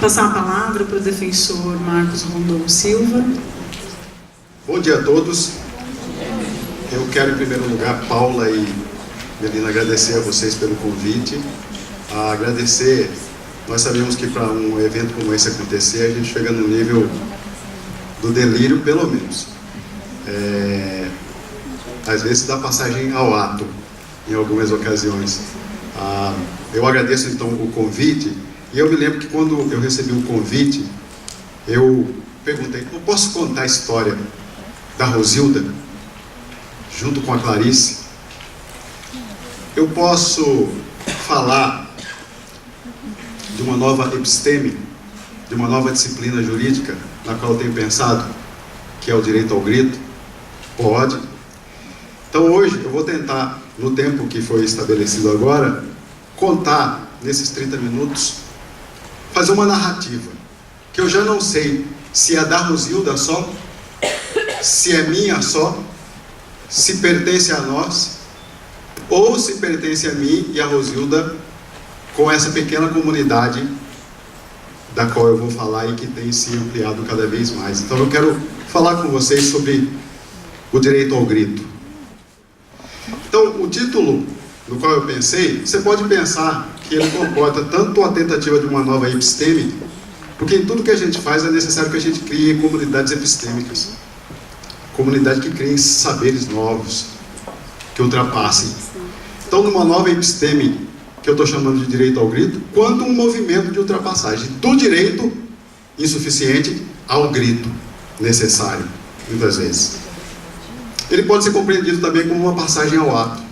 passar a palavra para o defensor Marcos Rondon Silva. Bom dia a todos. Eu quero, em primeiro lugar, Paula e Melina, agradecer a vocês pelo convite. Agradecer, nós sabemos que para um evento como esse acontecer, a gente chega no nível do delírio, pelo menos. Às vezes dá passagem ao ato, em algumas ocasiões. Eu agradeço então o convite, e eu me lembro que quando eu recebi o convite, eu perguntei, eu posso contar a história da Rosilda, junto com a Clarice? Eu posso falar de uma nova episteme, de uma nova disciplina jurídica, na qual eu tenho pensado, que é o direito ao grito? Pode. Então hoje eu vou tentar, no tempo que foi estabelecido agora, contar, nesses 30 minutos, fazer uma narrativa, que eu já não sei se é da Rosilda só, se é minha só, se pertence a nós, ou se pertence a mim e a Rosilda, com essa pequena comunidade da qual eu vou falar e que tem se ampliado cada vez mais. Então eu quero falar com vocês sobre o direito ao grito. Então, o título no qual eu pensei, você pode pensar que ele comporta tanto a tentativa de uma nova episteme, porque em tudo que a gente faz é necessário que a gente crie comunidades epistêmicas, comunidade que criem saberes novos, que ultrapassem. Então, numa nova episteme, que eu estou chamando de direito ao grito, quanto um movimento de ultrapassagem do direito insuficiente ao grito necessário, muitas vezes. Ele pode ser compreendido também como uma passagem ao ato,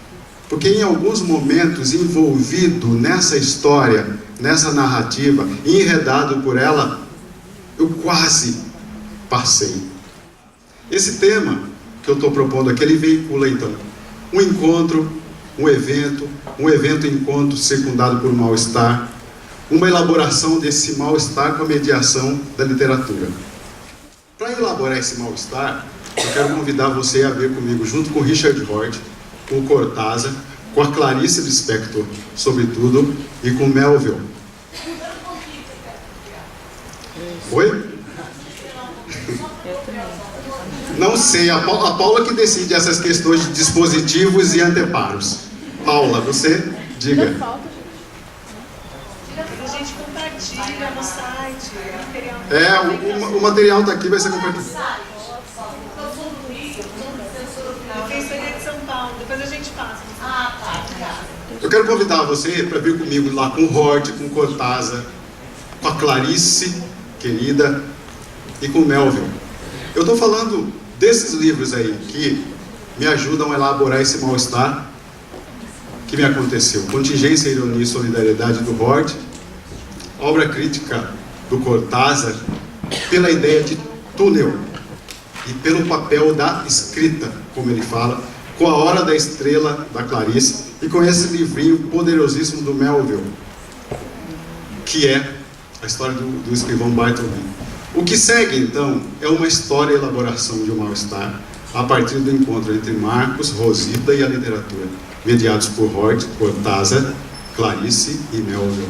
porque em alguns momentos, envolvido nessa história, nessa narrativa, enredado por ela, eu quase passei. Esse tema que eu estou propondo aqui, ele veicula então um encontro, um evento-encontro circundado por mal-estar, uma elaboração desse mal-estar com a mediação da literatura. Para elaborar esse mal-estar, eu quero convidar você a ver comigo, junto com Richard Hort, com o Cortázar, com a Clarice Lispector, sobretudo, e com Melville. Oi? Não sei, a Paula que decide essas questões de dispositivos e anteparos. Paula, você diga. A gente compartilha no site. O material está aqui, vai ser compartilhado. Defensoria de São Paulo, depois a gente passa. Eu quero convidar você para vir comigo lá com o Hort, com o Cortázar, com a Clarice, querida, e com o Melville. Eu estou falando desses livros aí que me ajudam a elaborar esse mal-estar que me aconteceu. Contingência, Ironia e Solidariedade, do Hort, obra crítica do Cortázar, pela ideia de túnel e pelo papel da escrita, como ele fala, com a Hora da Estrela, da Clarice, e com esse livrinho poderosíssimo do Melville, que é a história do escrivão Bartleby. O que segue, então, é uma história e elaboração de um mal-estar a partir do encontro entre Marcos, Rosilda e a literatura, mediados por Hort, Cortázar, Clarice e Melville.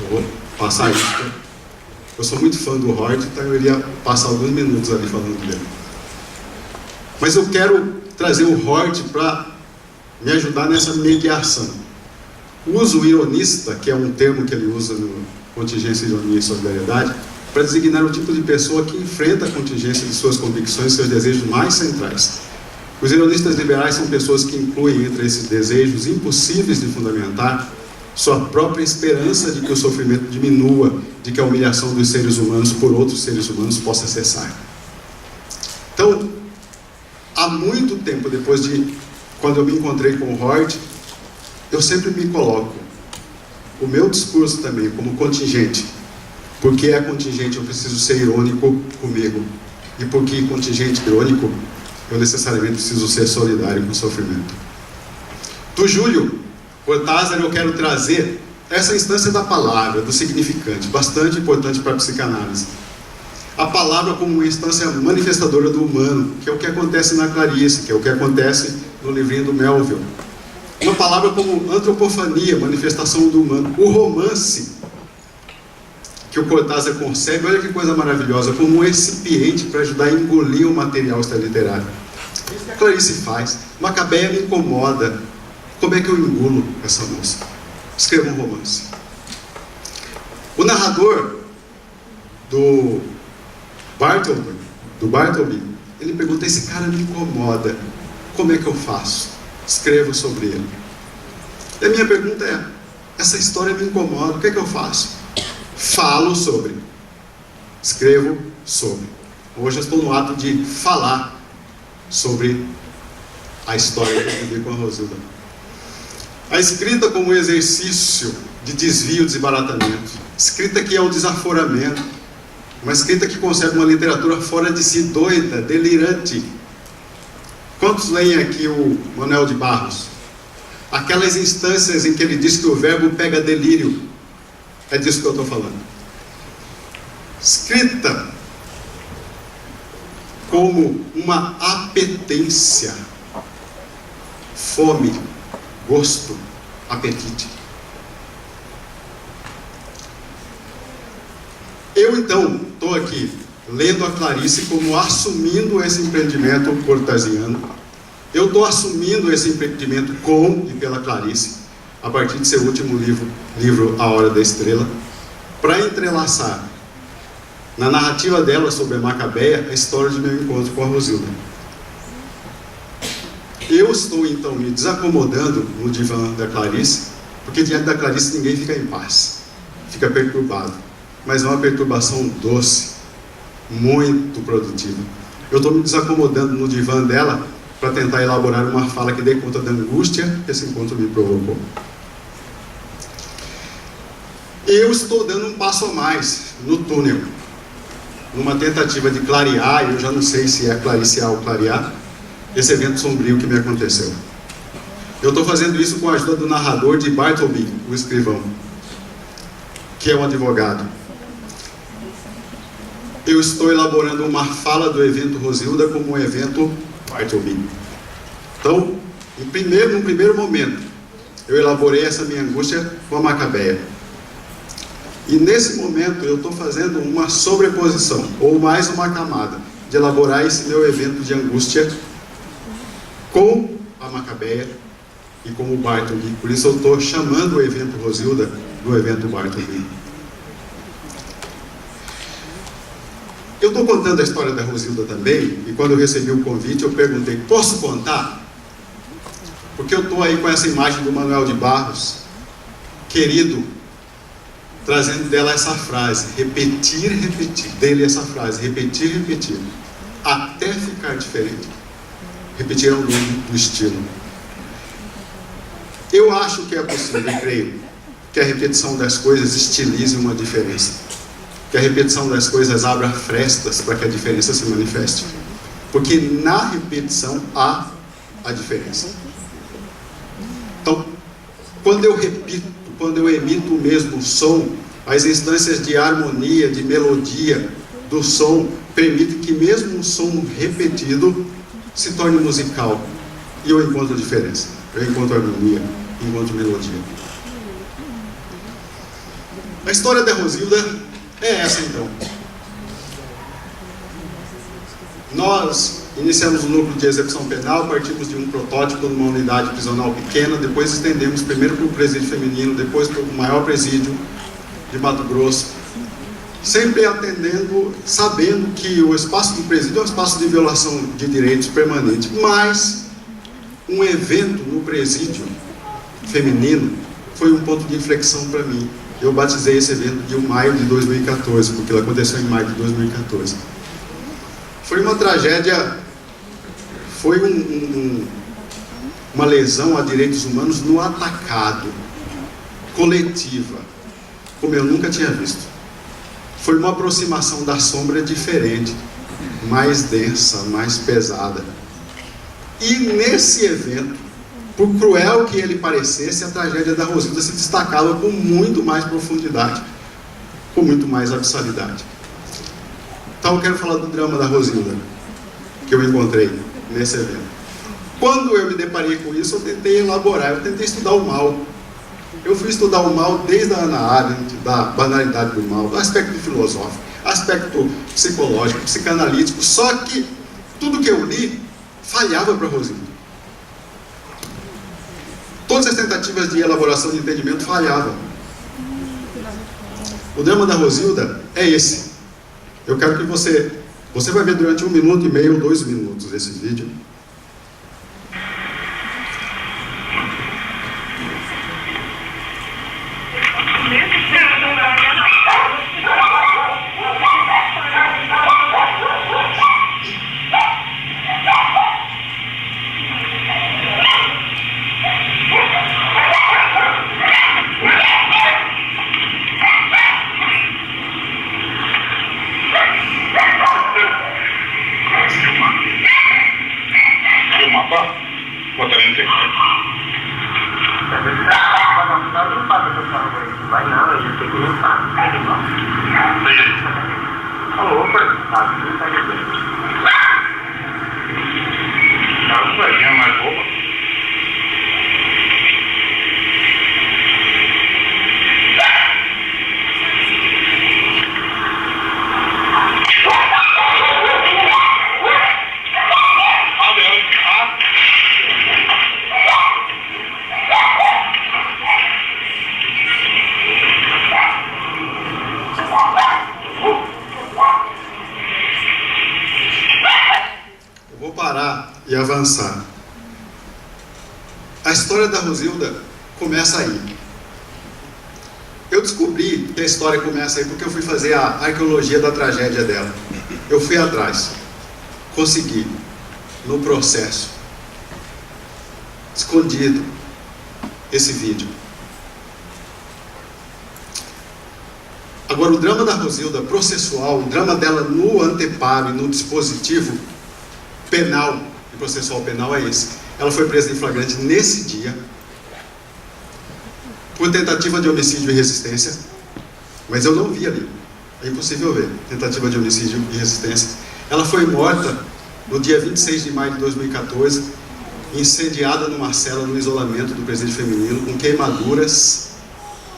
Eu vou passar isso. Eu sou muito fã do Hort, então eu iria passar alguns minutos ali falando dele. Mas eu quero trazer o Hort para me ajudar nessa mediação. O uso ironista, que é um termo que ele usa no Contingência, Ironia e Solidariedade, para designar o tipo de pessoa que enfrenta a contingência de suas convicções e seus desejos mais centrais. Os ironistas liberais são pessoas que incluem entre esses desejos impossíveis de fundamentar sua própria esperança de que o sofrimento diminua, de que a humilhação dos seres humanos por outros seres humanos possa cessar. Então, há muito tempo depois de quando eu me encontrei com o Hort, eu sempre me coloco o meu discurso também como contingente. Porque é contingente, eu preciso ser irônico comigo. E porque contingente irônico, eu necessariamente preciso ser solidário com o sofrimento. Do Júlio Cortázar, eu quero trazer essa instância da palavra, do significante, bastante importante para a psicanálise. A palavra como uma instância manifestadora do humano, que é o que acontece na Clarice, que é o que acontece no livrinho do Melville. Uma palavra como antropofania, manifestação do humano. O romance que o Cortázar concebe, olha que coisa maravilhosa, como um recipiente para ajudar a engolir o material extraliterário. Clarice faz. Macabeia me incomoda. Como é que eu engulo essa moça? Escreva um romance. O narrador do Bartleby, ele pergunta: esse cara me incomoda, como é que eu faço? Escrevo sobre ele. E a minha pergunta é: essa história me incomoda, o que é que eu faço? Falo sobre. Escrevo sobre. Hoje eu estou no ato de falar sobre a história que eu vivi com a Rosilda. A escrita como exercício de desvio, desbaratamento. Escrita que é o desaforamento. Uma escrita que concebe uma literatura fora de si, doida, delirante. Quantos leem aqui o Manuel de Barros? Aquelas instâncias em que ele diz que o verbo pega delírio. É disso que eu estou falando. Escrita como uma apetência, fome, gosto, apetite. Eu então estou aqui lendo a Clarice como assumindo esse empreendimento cortasiano. Eu estou assumindo esse empreendimento com e pela Clarice, a partir de seu último livro A Hora da Estrela, para entrelaçar na narrativa dela sobre a Macabeia a história de meu encontro com a Rosilda. Eu estou então me desacomodando no divã da Clarice, porque diante da Clarice ninguém fica em paz, fica perturbado, mas é uma perturbação doce, muito produtiva. Eu estou me desacomodando no divã dela para tentar elaborar uma fala que dê conta da angústia que esse encontro me provocou. Eu estou dando um passo a mais no túnel, numa tentativa de clarear, eu já não sei se é clariciar ou clarear, esse evento sombrio que me aconteceu. Eu estou fazendo isso com a ajuda do narrador de Bartleby, o escrivão, que é um advogado. Eu estou elaborando uma fala do evento Rosilda como um evento Bartleby. Então, num primeiro momento, eu elaborei essa minha angústia com a Macabeia. E nesse momento eu estou fazendo uma sobreposição, ou mais uma camada, de elaborar esse meu evento de angústia com a Macabeia e com o Bartleby. Por isso eu estou chamando o evento Rosilda do evento Bartleby. Eu estou contando a história da Rosilda também, e quando eu recebi o convite eu perguntei: posso contar? Porque eu estou aí com essa imagem do Manuel de Barros, querido, trazendo dela essa frase, repetir, dele essa frase, repetir, até ficar diferente. Repetir ao longo do estilo. Eu acho que é possível, eu creio, que a repetição das coisas estilize uma diferença. Que a repetição das coisas abra frestas para que a diferença se manifeste. Porque na repetição há a diferença. Então, quando eu repito, quando eu emito o mesmo som, as instâncias de harmonia, de melodia do som permitem que mesmo um som repetido se torne musical. E eu encontro diferença. Eu encontro harmonia, encontro melodia. A história da Rosilda é essa então. Nós iniciamos o núcleo de execução penal, partimos de um protótipo numa unidade prisional pequena, depois estendemos primeiro para o presídio feminino, depois para o maior presídio de Mato Grosso, sempre atendendo, sabendo que o espaço do presídio é um espaço de violação de direitos permanente, mas um evento no presídio feminino foi um ponto de inflexão para mim. Eu batizei esse evento de maio de 2014, porque ele aconteceu em maio de 2014. Foi uma tragédia, foi uma lesão a direitos humanos no atacado, coletiva, como eu nunca tinha visto. Foi uma aproximação da sombra diferente, mais densa, mais pesada. E nesse evento, por cruel que ele parecesse, a tragédia da Rosilda se destacava com muito mais profundidade, com muito mais abissalidade. Então eu quero falar do drama da Rosilda, que eu encontrei nesse evento. Quando eu me deparei com isso, eu tentei elaborar, eu tentei estudar o mal. Eu fui estudar o mal desde a Hannah Arendt, da banalidade do mal, do aspecto filosófico, aspecto psicológico, psicanalítico, só que tudo que eu li falhava para Rosilda. Todas as tentativas de elaboração de entendimento falhavam. O drama da Rosilda é esse. Eu quero que você vai ver durante 1 minuto e meio ou 2 minutos esse vídeo. E avançar. A história da Rosilda começa aí. Eu descobri que a história começa aí porque eu fui fazer a arqueologia da tragédia dela. Eu fui atrás, consegui, no processo, escondido, esse vídeo. Agora, o drama da Rosilda processual, o drama dela no anteparo e no dispositivo penal, processual penal é esse. Ela foi presa em flagrante nesse dia por tentativa de homicídio e resistência, mas eu não vi ali, é impossível ver tentativa de homicídio e resistência. Ela foi morta no dia 26 de maio de 2014, incendiada numa cela no isolamento do presídio feminino, com queimaduras,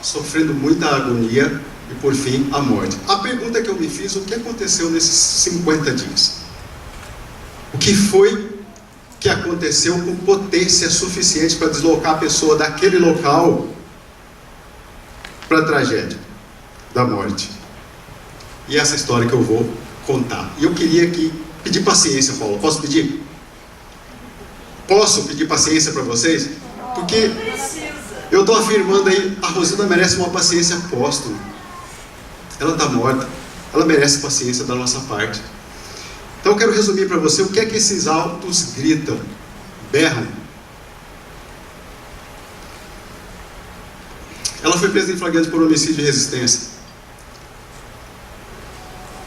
sofrendo muita agonia e por fim a morte. A pergunta que eu me fiz: o que aconteceu nesses 50 dias? O que foi que aconteceu com potência suficiente para deslocar a pessoa daquele local para a tragédia da morte? E essa história que eu vou contar. E eu queria aqui pedir paciência, Paulo. Posso pedir? Posso pedir paciência para vocês? Porque eu estou afirmando aí, a Rosilda merece uma paciência póstuma. Ela está morta. Ela merece paciência da nossa parte. Então eu quero resumir para você o que é que esses autos gritam, berram. Ela foi presa em flagrante por homicídio e resistência.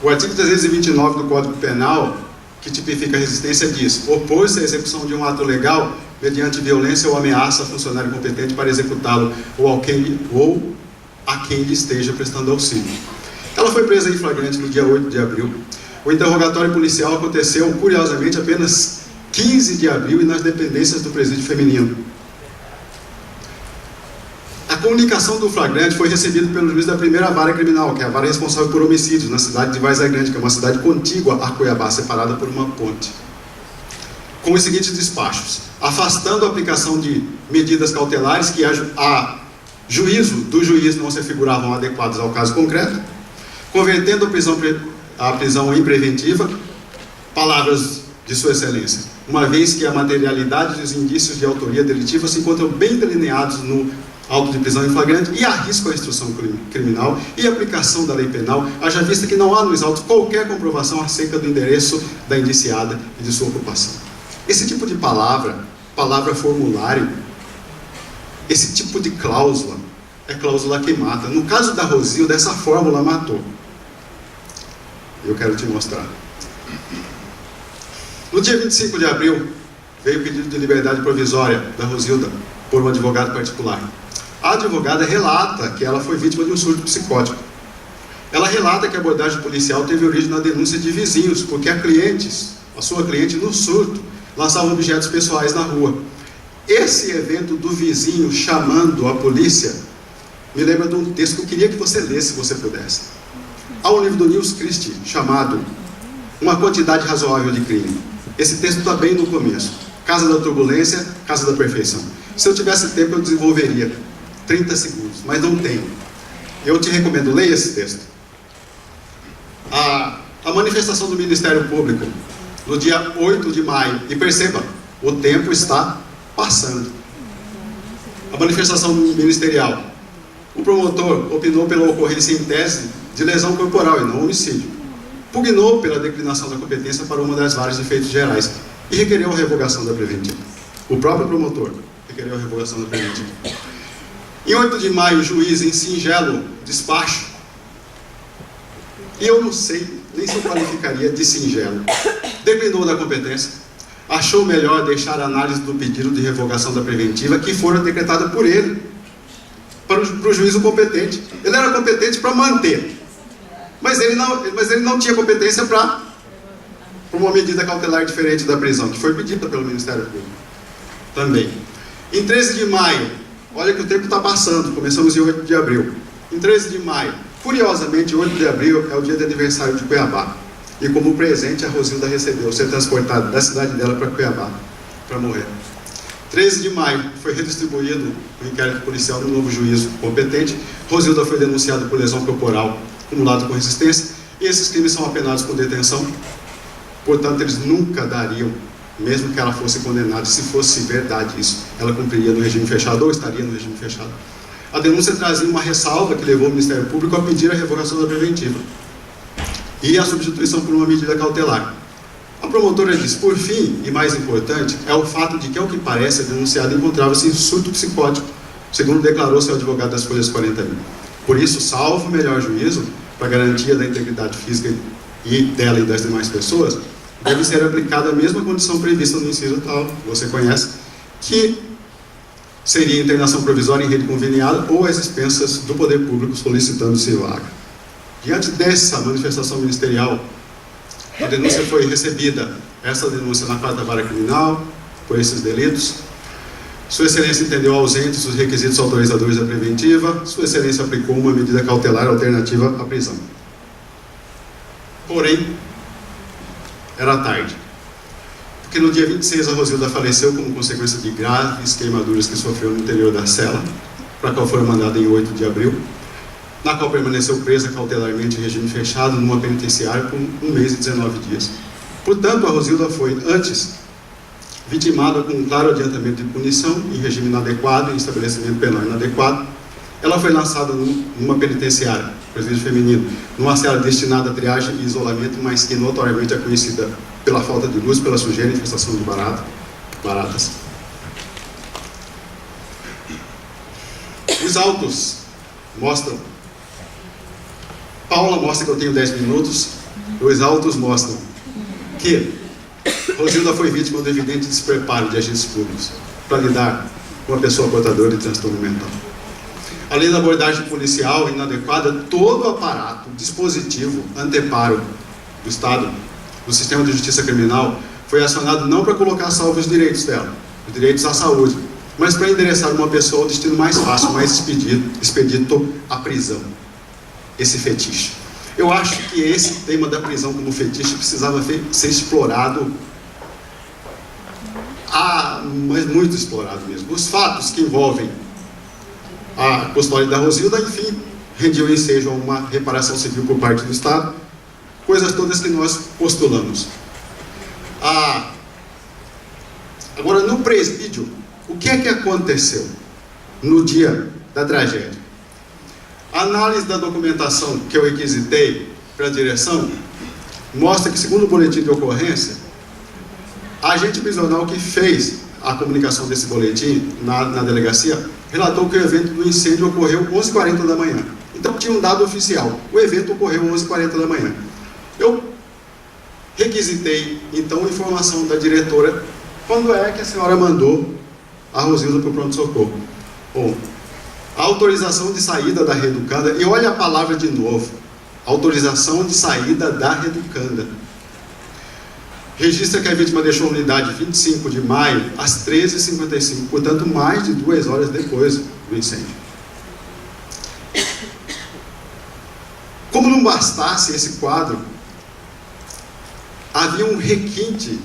O artigo 329 do Código Penal, que tipifica a resistência, diz: opor-se à execução de um ato legal mediante violência ou ameaça a funcionário competente para executá-lo ou a quem lhe esteja prestando auxílio. Ela foi presa em flagrante no dia 8 de abril. O interrogatório policial aconteceu, curiosamente, apenas 15 de abril e nas dependências do presídio feminino. A comunicação do flagrante foi recebida pelo juiz da primeira vara criminal, que é a vara responsável por homicídios, na cidade de Várzea Grande, que é uma cidade contígua a Cuiabá, separada por uma ponte. Com os seguintes despachos: afastando a aplicação de medidas cautelares que a juízo do juiz não se afiguravam adequadas ao caso concreto, convertendo a prisão em preventiva, palavras de Sua Excelência, uma vez que a materialidade dos indícios de autoria delitiva se encontram bem delineados no auto de prisão em flagrante e arrisco a instrução criminal e aplicação da lei penal, haja vista que não há nos autos qualquer comprovação acerca do endereço da indiciada e de sua ocupação. Esse tipo de palavra formulário, esse tipo de cláusula, é cláusula que mata. No caso da Rosilda, essa fórmula matou. Eu quero te mostrar. No dia 25 de abril, veio o pedido de liberdade provisória da Rosilda por um advogado particular. A advogada relata que ela foi vítima de um surto psicótico. Ela relata que a abordagem policial teve origem na denúncia de vizinhos, porque a sua cliente, no surto, lançava objetos pessoais na rua. Esse evento do vizinho chamando a polícia me lembra de um texto que eu queria que você lesse, se você pudesse. Há um livro do Niels Christie chamado Uma Quantidade Razoável de Crime. Esse texto está bem no começo. Casa da turbulência, casa da perfeição. Se eu tivesse tempo, eu desenvolveria 30 segundos, mas não tenho. Eu te recomendo, leia esse texto. A manifestação do Ministério Público, no dia 8 de maio, e perceba, o tempo está passando. A manifestação ministerial. O promotor opinou pela ocorrência em tese de lesão corporal e não homicídio. Pugnou pela declinação da competência para uma das varas de efeitos gerais e requereu a revogação da preventiva. O próprio promotor requereu a revogação da preventiva. Em 8 de maio, o juiz, em singelo despacho, e eu não sei nem se eu qualificaria de singelo, declinou da competência, achou melhor deixar a análise do pedido de revogação da preventiva, que fora decretada por ele, para o juízo competente. Ele era competente para manter, mas ele não tinha competência para uma medida cautelar diferente da prisão, que foi pedida pelo Ministério Público também. Em 13 de maio, olha que o tempo está passando, começamos em 8 de abril. Em 13 de maio, curiosamente, 8 de abril é o dia de aniversário de Cuiabá. E como presente, a Rosilda recebeu ser transportada da cidade dela para Cuiabá, para morrer. 13 de maio, foi redistribuído o inquérito policial no novo juízo competente. Rosilda foi denunciada por lesão corporal acumulada com resistência, e esses crimes são apenados com detenção. Portanto, eles nunca dariam, mesmo que ela fosse condenada, se fosse verdade isso, ela cumpriria no regime fechado ou estaria no regime fechado. A denúncia trazia uma ressalva que levou o Ministério Público a pedir a revogação da preventiva e a substituição por uma medida cautelar. A promotora diz, por fim, e mais importante, é o fato de que, ao que parece, a denunciada encontrava-se em surto psicótico, segundo declarou seu advogado das folhas 40.000. Por isso, salvo o melhor juízo, para garantia da integridade física e dela e das demais pessoas, deve ser aplicada a mesma condição prevista no inciso tal, você conhece, que seria internação provisória em rede conveniada ou as expensas do poder público solicitando-se vaga. Diante dessa manifestação ministerial, a denúncia foi recebida, essa denúncia na 4ª Vara Criminal, por esses delitos. Sua Excelência entendeu ausentes os requisitos autorizadores da preventiva. Sua Excelência aplicou uma medida cautelar alternativa à prisão. Porém, era tarde. Porque no dia 26 a Rosilda faleceu como consequência de graves queimaduras que sofreu no interior da cela, para a qual foi mandada em 8 de abril, na qual permaneceu presa cautelarmente em regime fechado numa penitenciária por 1 mês e 19 dias. Portanto, a Rosilda foi, antes, vitimada com um claro adiantamento de punição em regime inadequado, em estabelecimento penal inadequado. Ela foi lançada numa penitenciária, presídio feminino, numa cela destinada a triagem e isolamento, mas que notoriamente é conhecida pela falta de luz, pela sujeira e infestação de baratas. Os autos mostram, Paula mostra que eu tenho 10 minutos, os autos mostram que Rosilda foi vítima do evidente despreparo de agentes públicos para lidar com uma pessoa portadora de transtorno mental. Além da abordagem policial inadequada, todo o aparato, dispositivo, anteparo do Estado, do sistema de justiça criminal, foi acionado não para colocar a salvo os direitos dela, os direitos à saúde, mas para endereçar uma pessoa ao destino mais fácil, mais expedito, à prisão. Esse fetiche. Eu acho que esse tema da prisão como fetiche precisava ser explorado, mas muito explorado mesmo. Os fatos que envolvem a custódia da Rosilda, enfim, rendiam ensejo a uma reparação civil por parte do Estado, coisas todas que nós postulamos. Agora, no presídio, o que é que aconteceu no dia da tragédia? A análise da documentação que eu requisitei para a direção mostra que, segundo o boletim de ocorrência, a agente prisional que fez a comunicação desse boletim na delegacia relatou que o evento do incêndio ocorreu 11h40 da manhã. Então tinha um dado oficial, o evento ocorreu 11h40 da manhã. Eu requisitei então a informação da diretora, quando é que a senhora mandou a Rosilda para o pronto-socorro. Bom, a autorização de saída da reeducanda, e olha a palavra de novo, autorização de saída da reeducanda. Registra que a vítima deixou a unidade 25 de maio, às 13h55, portanto, mais de 2 horas depois do incêndio. não bastasse esse quadro, havia um requinte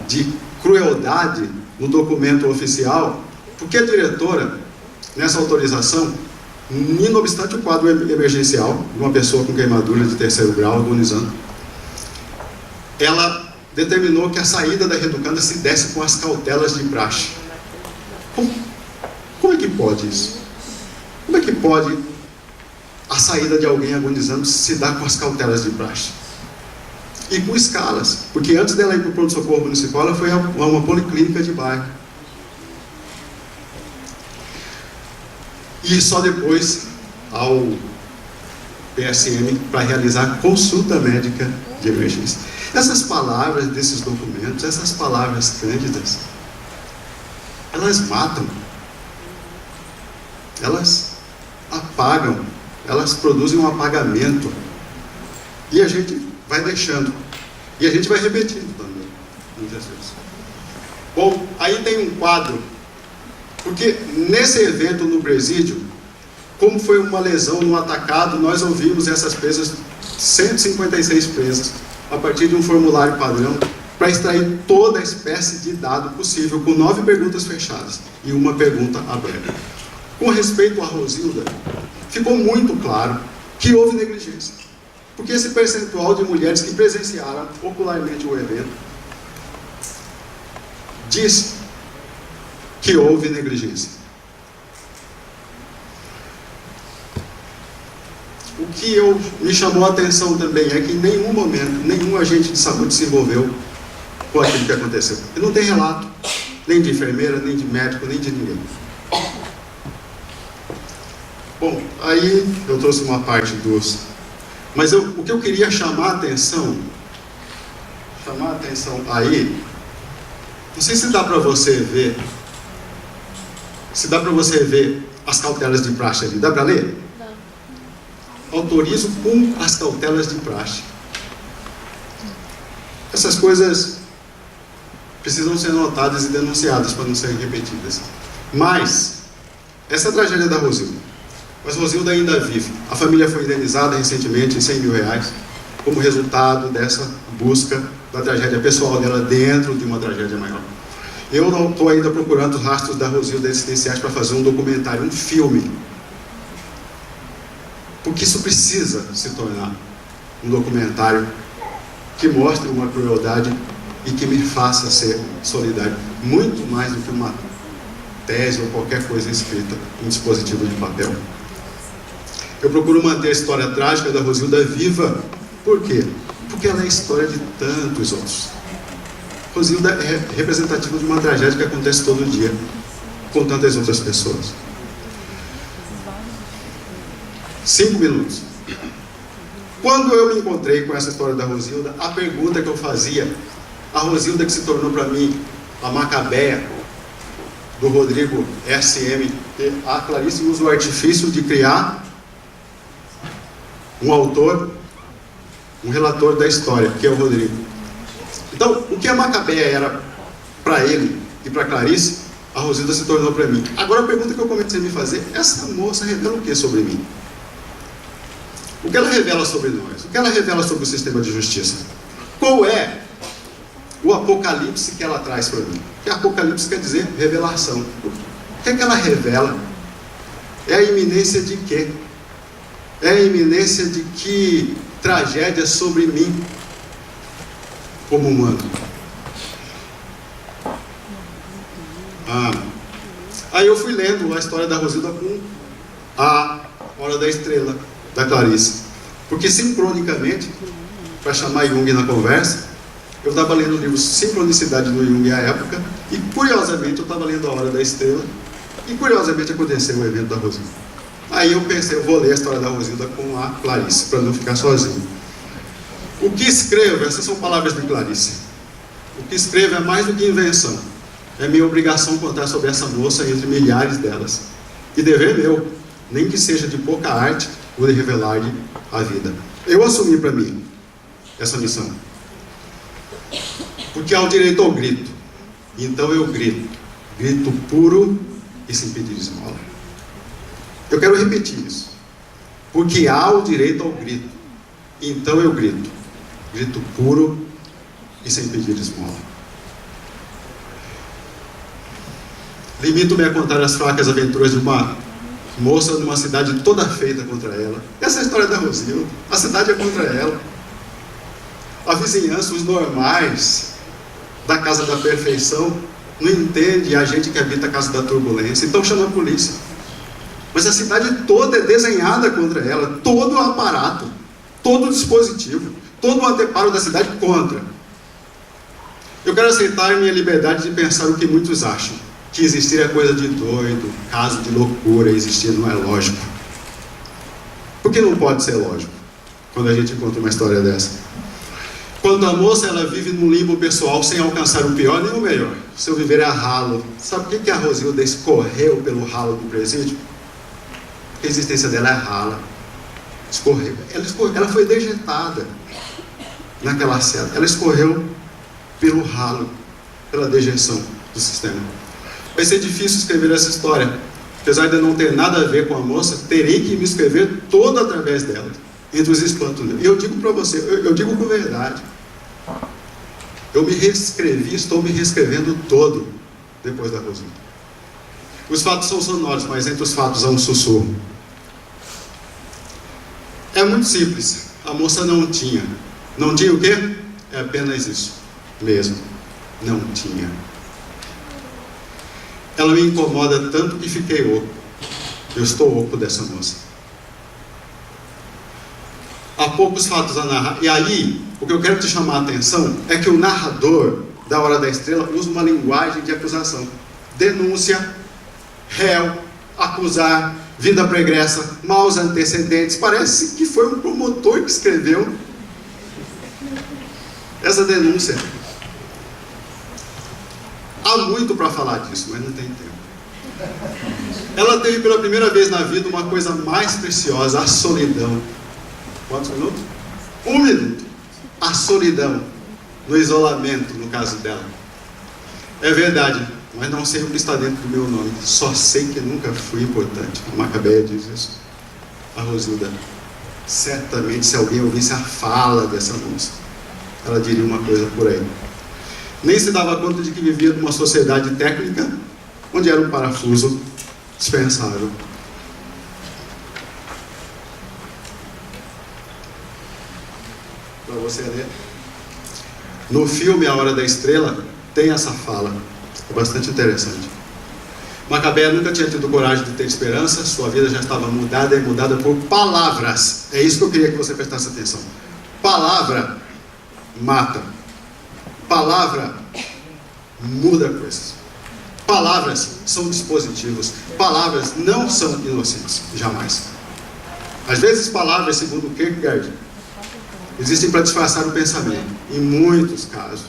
de crueldade no documento oficial, porque a diretora, nessa autorização, não obstante o quadro emergencial, de uma pessoa com queimadura de 3º grau agonizando, ela determinou que a saída da reeducanda se desse com as cautelas de praxe. Como é que pode isso? Como é que pode a saída de alguém agonizando se dar com as cautelas de praxe? E com escalas, porque antes dela ir para o pronto-socorro municipal, ela foi a uma policlínica de bairro. E só depois ao PSM para realizar consulta médica de emergência. Essas palavras desses documentos, essas palavras cândidas, elas matam, elas apagam, elas produzem um apagamento, e a gente vai deixando, e a gente vai repetindo também, muitas vezes. Bom, aí tem um quadro, porque nesse evento no presídio, como foi uma lesão no atacado, nós ouvimos essas presas, 156 presas, a partir de um formulário padrão, para extrair toda a espécie de dado possível, com 9 perguntas fechadas e uma pergunta aberta. Com respeito a Rosilda, ficou muito claro que houve negligência, porque esse percentual de mulheres que presenciaram ocularmente o evento diz que houve negligência. O que me chamou a atenção também é que em nenhum momento, nenhum agente de saúde se envolveu com aquilo que aconteceu. E não tem relato, nem de enfermeira, nem de médico, nem de ninguém. Bom, aí eu trouxe uma parte dos... Mas o que eu queria chamar a atenção aí, não sei se dá para você ver, as cautelas de praxe ali. Dá para ler? Autorizo com as cautelas de praxe. Essas coisas precisam ser notadas e denunciadas para não serem repetidas. Mas, essa tragédia da Rosilda, mas Rosilda ainda vive. A família foi indenizada recentemente em R$100 mil, como resultado dessa busca da tragédia pessoal dela dentro de uma tragédia maior. Eu não estou ainda procurando os rastros da Rosilda existenciais para fazer um documentário, um filme. Porque isso precisa se tornar um documentário que mostre uma crueldade e que me faça ser solidário, muito mais do que uma tese ou qualquer coisa escrita em dispositivo de papel. Eu procuro manter a história trágica da Rosilda viva. Por quê? Porque ela é a história de tantos outros. Rosilda é representativa de uma tragédia que acontece todo dia com tantas outras pessoas. 5 minutos. Quando eu me encontrei com essa história da Rosilda, a pergunta que eu fazia, a Rosilda que se tornou para mim a Macabeia do Rodrigo SM, a Clarice usa o artifício de criar um autor, um relator da história, que é o Rodrigo. Então, o que a Macabeia era para ele e para Clarice, a Rosilda se tornou para mim. Agora a pergunta que eu comecei a me fazer, essa moça revela o que sobre mim? O que ela revela sobre nós? O que ela revela sobre o sistema de justiça? Qual é o apocalipse que ela traz para mim? Que apocalipse quer dizer revelação. O que é que ela revela? É a iminência de quê? É a iminência de que tragédia sobre mim como humano? Aí eu fui lendo a história da Rosilda com a Hora da Estrela, da Clarice. Porque sincronicamente, para chamar Jung na conversa, eu estava lendo o livro Sincronicidade do Jung à época, e curiosamente eu estava lendo a Hora da Estrela, e curiosamente aconteceu o evento da Rosilda. Aí eu pensei, eu vou ler a história da Rosilda com a Clarice, para não ficar sozinho. O que escrevo, essas são palavras de Clarice, o que escrevo é mais do que invenção. É minha obrigação contar sobre essa moça entre milhares delas. E dever meu, nem que seja de pouca arte, ou de revelar-lhe a vida. Eu assumi para mim essa missão. Porque há o direito ao grito. Então eu grito. Grito puro e sem pedir esmola. Eu quero repetir isso. porque há o direito ao grito. Então eu grito. Grito puro e sem pedir esmola. Limito-me a contar as fracas aventuras de uma moça numa cidade toda feita contra ela. Essa é a história da Rosilda. A cidade é contra ela. A vizinhança, os normais da casa da perfeição, não entende a gente que habita a casa da turbulência, então chama a polícia. Mas a cidade toda é desenhada contra ela, todo o aparato, todo o dispositivo, todo o anteparo da cidade contra. Eu quero aceitar minha liberdade de pensar o que muitos acham, que existir é coisa de doido, caso de loucura, existir não é lógico. Por que não pode ser lógico quando a gente encontra uma história dessa? Quando a moça ela vive num limbo pessoal sem alcançar o pior nem o melhor, seu viver é a ralo. Sabe por que a Rosilda escorreu pelo ralo do presídio? Porque a existência dela é rala. Escorreu. Ela foi dejetada naquela cela. Ela escorreu pelo ralo, pela dejeção do sistema. Vai ser difícil escrever essa história. Apesar de não ter nada a ver com a moça, terei que me escrever todo através dela, entre os espantos dela. E eu digo para você, eu digo com verdade. Eu me reescrevi, estou me reescrevendo todo depois da Rosilda. Os fatos são sonoros, mas entre os fatos há um sussurro. É muito simples. A moça não tinha. Não tinha o quê? É apenas isso mesmo. Não tinha. Ela me incomoda tanto que fiquei oco. Eu estou oco dessa moça. Há poucos fatos a narrar. E aí, o que eu quero te chamar a atenção é que o narrador da Hora da Estrela usa uma linguagem de acusação. Denúncia, réu, acusar, vida pregressa, maus antecedentes. Parece que foi um promotor que escreveu essa denúncia. Há muito para falar disso, mas não tem tempo. Ela teve pela primeira vez na vida uma coisa mais preciosa, a solidão. Quantos minutos? 1 minuto. A solidão, no isolamento, no caso dela. É verdade, mas não sei o que está dentro do meu nome. Só sei que nunca fui importante. A Macabeia diz isso. A Rosilda, certamente, se alguém ouvisse a fala dessa moça, ela diria uma coisa por aí. Nem se dava conta de que vivia numa sociedade técnica, onde era um parafuso dispensável. Para você ler. No filme A Hora da Estrela, tem essa fala. É bastante interessante. Macabeia nunca tinha tido coragem de ter esperança, sua vida já estava mudada e mudada por palavras. É isso que eu queria que você prestasse atenção. Palavra mata. Palavra muda coisas. Palavras são dispositivos. Palavras não são inocentes, jamais. Às vezes palavras, segundo Kierkegaard, existem para disfarçar o pensamento, em muitos casos.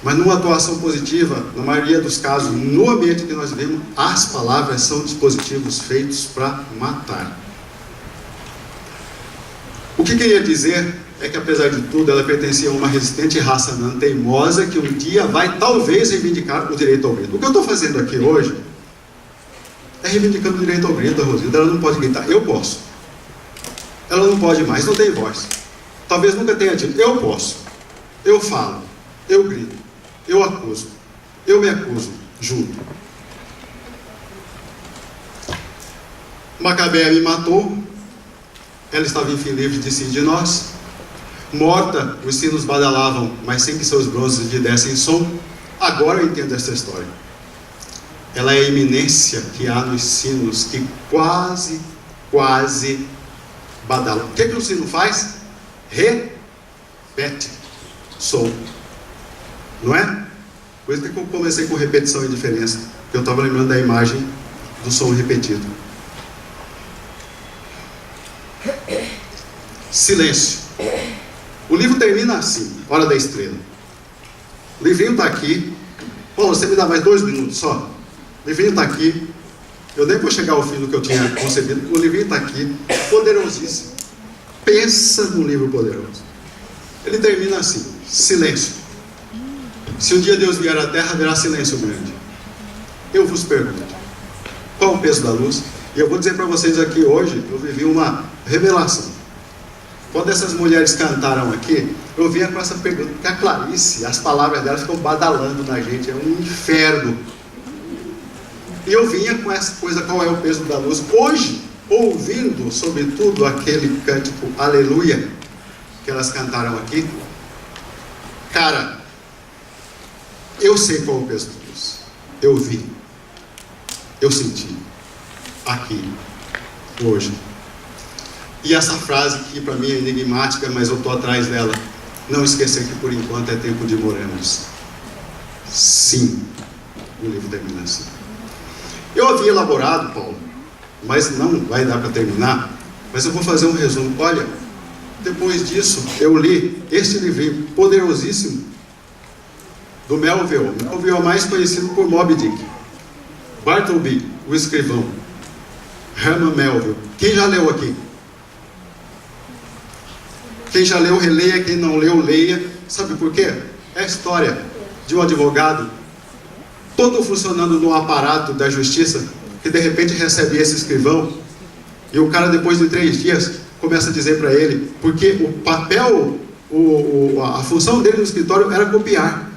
Mas numa atuação positiva, na maioria dos casos, no ambiente que nós vivemos, as palavras são dispositivos feitos para matar. O que queria dizer é que, apesar de tudo, ela pertencia a uma resistente raça anã teimosa que um dia vai, talvez, reivindicar o direito ao grito. O que eu estou fazendo aqui hoje é reivindicando o direito ao grito da Rosilda. Ela não pode gritar. Eu posso. Ela não pode mais, não tem voz. Talvez nunca tenha tido. Eu posso. Eu falo. Eu grito. Eu acuso. Eu me acuso. Junto. Macabeia me matou. Ela estava, enfim, livre de si e de nós. Morta, os sinos badalavam, mas sem que seus bronzes lhe dessem som. Agora eu entendo essa história. Ela é a iminência que há nos sinos que quase badalam. O que o sino faz? Repete som. Não é? Por isso que eu comecei com repetição e diferença. Porque eu estava lembrando da imagem do som repetido. Silêncio. O livro termina assim, Hora da Estrela. O livrinho está aqui. Paulo, você me dá mais 2 minutos só? O livrinho está aqui. Eu nem vou chegar ao fim do que eu tinha concebido. O livrinho está aqui, poderosíssimo. Pensa num livro poderoso. Ele termina assim, silêncio. Se um dia Deus vier à terra, haverá silêncio grande. Eu vos pergunto, qual o peso da luz? E eu vou dizer para vocês aqui hoje, eu vivi uma revelação. Quando essas mulheres cantaram aqui, eu vinha com essa pergunta, porque a Clarice, as palavras dela ficam badalando na gente, é um inferno. E eu vinha com essa coisa, qual é o peso da luz? Hoje, ouvindo, sobretudo, aquele cântico Aleluia, que elas cantaram aqui, cara, eu sei qual é o peso da luz. Eu vi, eu senti, aqui, hoje. E essa frase que para mim é enigmática, mas eu estou atrás dela. Não esquecer que por enquanto é tempo de morarmos. Sim, o livro termina assim. Eu havia elaborado, Paulo, mas não vai dar para terminar. Mas eu vou fazer um resumo. Olha, depois disso eu li este livrinho poderosíssimo do Melville. Melville é mais conhecido por Moby Dick. Bartleby, o escrivão. Herman Melville. Quem já leu aqui? Quem já leu, releia. Quem não leu, leia. Sabe por quê? É a história de um advogado todo funcionando no aparato da justiça, que de repente recebe esse escrivão, e o cara depois de 3 dias começa a dizer para ele, porque o papel, a função dele no escritório era copiar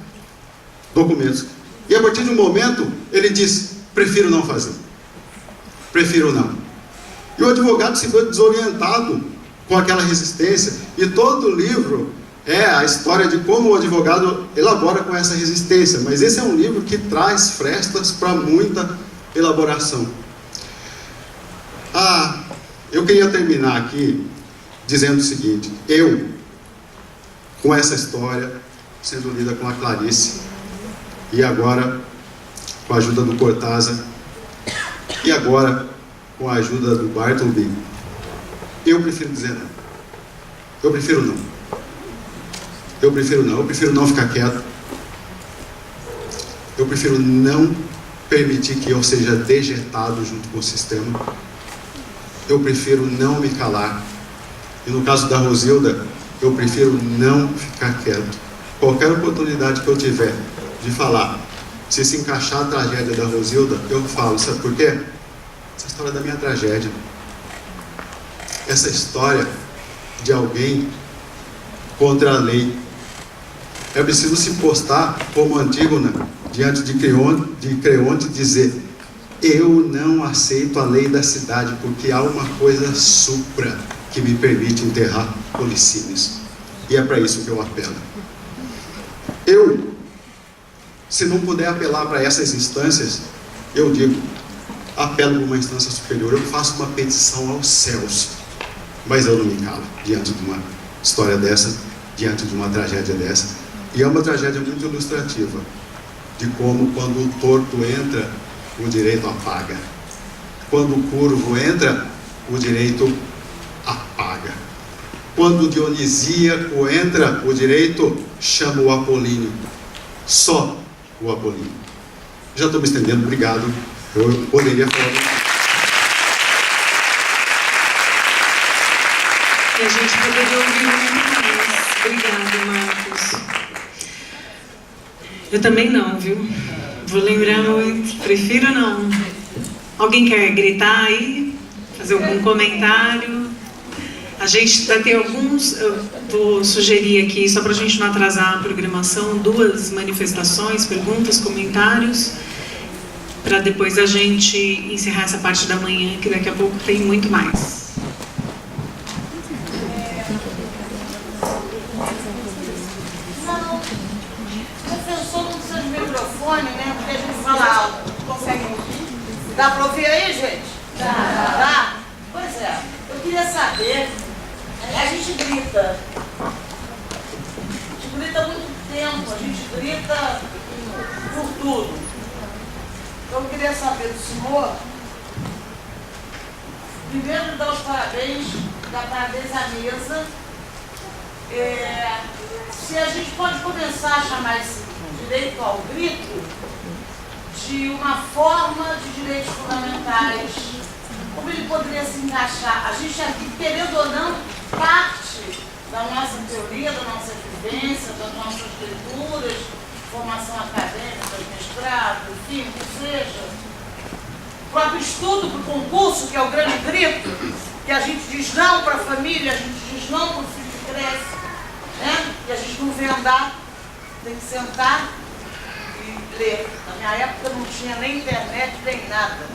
documentos. E a partir de um momento, ele diz, prefiro não fazer. Prefiro não. E o advogado se vê desorientado com aquela resistência, e todo o livro é a história de como o advogado elabora com essa resistência, mas esse é um livro que traz frestas para muita elaboração. Eu queria terminar aqui dizendo o seguinte, eu, com essa história, sendo lida com a Clarice, e agora com a ajuda do Cortázar, e agora com a ajuda do Bartleby, eu prefiro dizer não. Eu prefiro não. Eu prefiro não. Eu prefiro não ficar quieto. Eu prefiro não permitir que eu seja dejetado junto com o sistema. Eu prefiro não me calar. E no caso da Rosilda, eu prefiro não ficar quieto. Qualquer oportunidade que eu tiver de falar, se encaixar a tragédia da Rosilda, eu falo. Sabe por quê? Essa história é da minha tragédia. Essa história de alguém contra a lei. É preciso se postar como Antígona diante de Creonte, dizer, eu não aceito a lei da cidade, porque há uma coisa supra que me permite enterrar Policínios. E é para isso que eu apelo. Eu, se não puder apelar para essas instâncias, eu digo, apelo para uma instância superior, eu faço uma petição aos céus. Mas eu não me calo diante de uma história dessa, diante de uma tragédia dessa. E é uma tragédia muito ilustrativa de como, quando o torto entra, o direito apaga. Quando o curvo entra, o direito apaga. Quando o dionisíaco entra, o direito chama o apolíneo. Só o apolíneo. Já estou me estendendo, obrigado. Eu poderia falar. E a gente poderia ouvir muito mais. Obrigada, Marcos. Eu também não, viu? Vou lembrar muito. Prefiro não. Alguém quer gritar aí? Fazer algum comentário? A gente vai ter alguns... Eu vou sugerir aqui, só para a gente não atrasar a programação, 2 manifestações, perguntas, comentários, para depois a gente encerrar essa parte da manhã, que daqui a pouco tem muito mais. Né? Porque a gente fala alto, consegue ouvir? Dá para ouvir aí, gente? Dá? Pois é, eu queria saber, a gente grita muito tempo, a gente grita por tudo. Então eu queria saber do senhor, primeiro dar os parabéns, dar parabéns à mesa, se a gente pode começar a chamar esse direito ao grito de uma forma de direitos fundamentais, como ele poderia se encaixar? A gente aqui, querendo ou não, parte da nossa teoria, da nossa vivência, das nossas leituras, formação acadêmica, mestrado, enfim, o que seja, próprio estudo para o concurso, que é o grande grito, que a gente diz não para a família, a gente diz não para o filho que cresce, né? E a gente não vê andar, tem que sentar e ler. Na minha época não tinha nem internet, nem nada.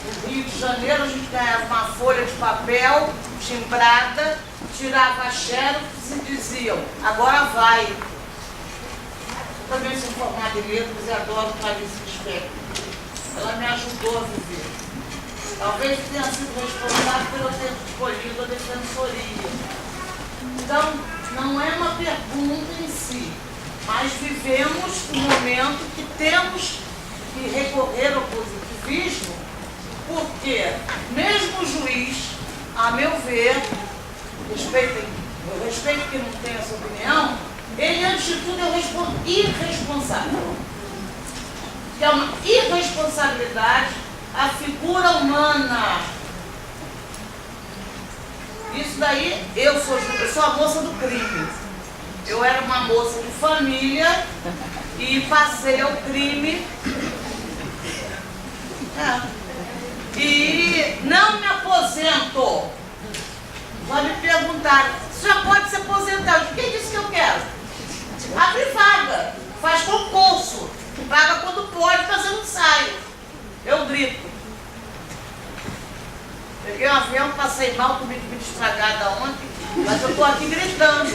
No Rio de Janeiro a gente ganhava uma folha de papel timbrada, tirava a xerox e diziam, agora vai. Eu também sou formada em letras e adoro Clarice Lispector. Ela me ajudou a viver. Talvez tenha sido responsável por eu ter escolhido a defensoria. Então, não é uma pergunta em si, mas vivemos um momento que temos que recorrer ao positivismo, porque mesmo o juiz, a meu ver, eu respeito que não tem essa opinião, ele, antes de tudo, é irresponsável. Que é uma irresponsabilidade a figura humana. Isso daí, eu sou a moça do crime. Eu era uma moça de família e passei ao crime. E não me aposento. Já me perguntaram, você já pode se aposentar? Quem disse que eu quero? Abre vaga, faz concurso, paga quando pode, mas eu não saio. Eu grito. Peguei um avião, passei mal, comi comida estragada ontem, mas eu estou aqui gritando.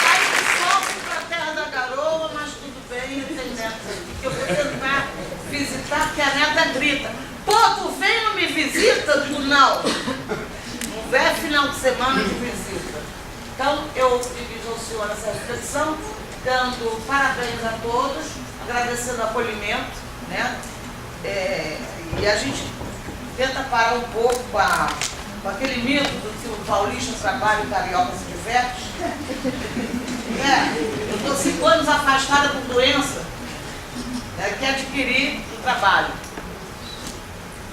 Aí sofro para a terra da garoa, mas tudo bem, eu tenho neta aqui, que eu vou tentar visitar, porque a neta grita. Pô, tu vem e não me visita? Eu digo, não. Não é final de semana de visita. Então, eu dirijo ao senhor essa reflexão, dando parabéns a todos, agradecendo o acolhimento, né? E a gente tenta parar um pouco com aquele mito do que o paulista trabalha e o carioca se diverte. Eu estou 5 anos afastada por doença, né, que adquiri no trabalho.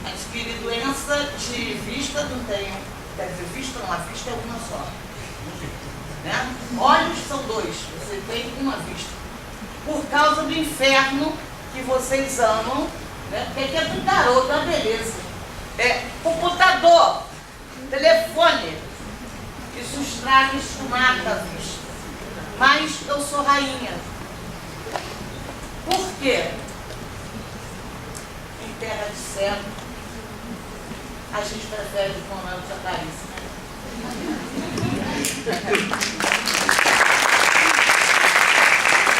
Adquiri doença de vista, não tenho, quer dizer, vista não, a vista é uma só. Né? Olhos são 2, você tem uma vista. Por causa do inferno que vocês amam, né? Porque aqui é do garoto, é uma beleza. Computador, telefone, isso estraga, isso mata a vista. Mas eu sou rainha. Por quê? Em terra de cego, a gente prefere o comando da Clarice.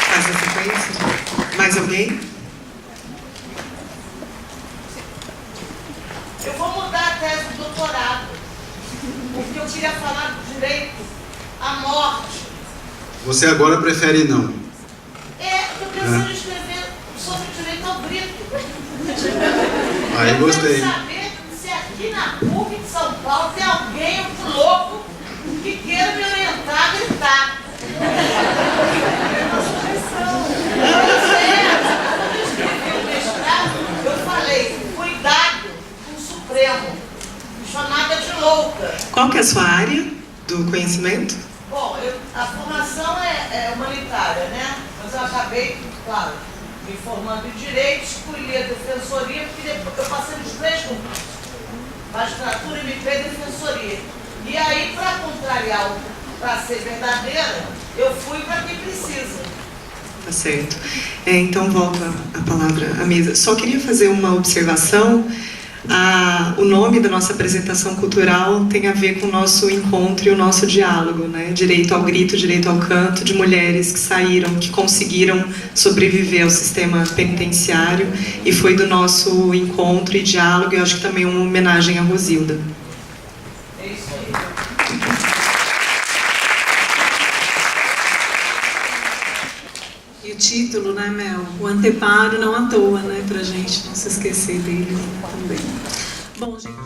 Faz a sequência. Mais alguém? Eu vou mudar a tese do doutorado, porque eu queria falar do direito à morte. Você agora prefere não? Eu preciso escrever sobre direito ao grito. Aí gostei. Eu quero saber se aqui na PUC de São Paulo tem alguém, um louco, que queira me orientar a gritar. Quando eu escrevi o mestrado, eu falei, cuidado com o Supremo, chamada de louca. Qual que é a sua área do conhecimento? Bom, a formação é humanitária, né? Mas eu acabei, claro, me formando em Direito, escolhi a Defensoria, porque depois eu passei nos 3 concursos. Magistratura, MP e Defensoria. E aí, para contrariar, para ser verdadeira, eu fui para quem precisa. Tá certo. Então, volta a palavra à mesa. Só queria fazer uma observação. O nome da nossa apresentação cultural tem a ver com o nosso encontro e o nosso diálogo, né? Direito ao grito, direito ao canto, de mulheres que saíram, que conseguiram sobreviver ao sistema penitenciário, e foi do nosso encontro e diálogo, e eu acho que também uma homenagem à Rosilda. É isso aí. E o título, né, Mel? O anteparo não à toa, né? Pra gente não se esquecer dele também. Bom, gente.